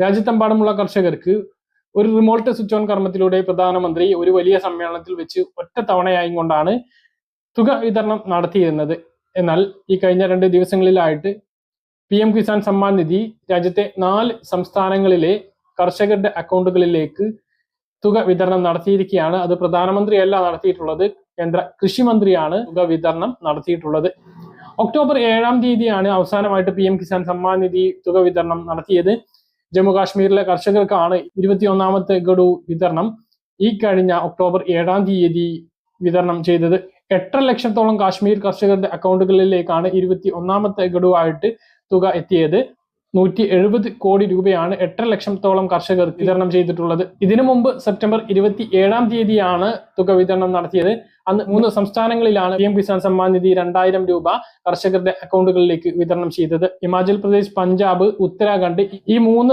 രാജ്യത്തെമ്പാടുമുള്ള കർഷകർക്ക് ഒരു remote switch on കർമ്മത്തിലൂടെ പ്രധാനമന്ത്രി ഒരു വലിയ സമ്മേളനത്തിൽ വെച്ച് ഒറ്റ തവണയായി കൊണ്ടാണ് തുക വിതരണം നടത്തിയിരുന്നത്. എന്നാൽ ഈ കഴിഞ്ഞ 2 ദിവസങ്ങളിലായിട്ട് PM കിസാൻ സമ്മാൻ നിധി രാജ്യത്തെ 4 സംസ്ഥാനങ്ങളിലെ കർഷകരുടെ അക്കൗണ്ടുകളിലേക്ക് തുക വിതരണം നടത്തിയിരിക്കുകയാണ്. അത് പ്രധാനമന്ത്രിയല്ല നടത്തിയിട്ടുള്ളത്, കേന്ദ്ര കൃഷി മന്ത്രിയാണ് തുക വിതരണം നടത്തിയിട്ടുള്ളത്. ഒക്ടോബർ 7-ാം തീയതിയാണ് അവസാനമായിട്ട് PM കിസാൻ സമ്മാൻ നിധി തുക വിതരണം നടത്തിയത്. ജമ്മു കാശ്മീരിലെ കർഷകർക്കാണ് 21ാമത്തെ ഗഡു വിതരണം ഈ കഴിഞ്ഞ ഒക്ടോബർ 7-ാം തീയതി വിതരണം ചെയ്തത്. 8.5 ലക്ഷത്തോളം കാശ്മീർ കർഷകരുടെ അക്കൗണ്ടുകളിലേക്കാണ് 21ാമത്തെ ഗഡുവായിട്ട് തുക എത്തിയത്. 170 കോടി രൂപയാണ് 8.5 ലക്ഷത്തോളം കർഷകർ വിതരണം ചെയ്തിട്ടുള്ളത്. ഇതിനു മുമ്പ് സെപ്റ്റംബർ 27-ാം തീയതിയാണ് തുക വിതരണം നടത്തിയത്. അന്ന് 3 സംസ്ഥാനങ്ങളിലാണ് PM കിസാൻ സമ്മാൻ നിധി 2000 രൂപ കർഷകരുടെ അക്കൗണ്ടുകളിലേക്ക് വിതരണം ചെയ്തത്. ഹിമാചൽ പ്രദേശ്, പഞ്ചാബ്, ഉത്തരാഖണ്ഡ് ഈ 3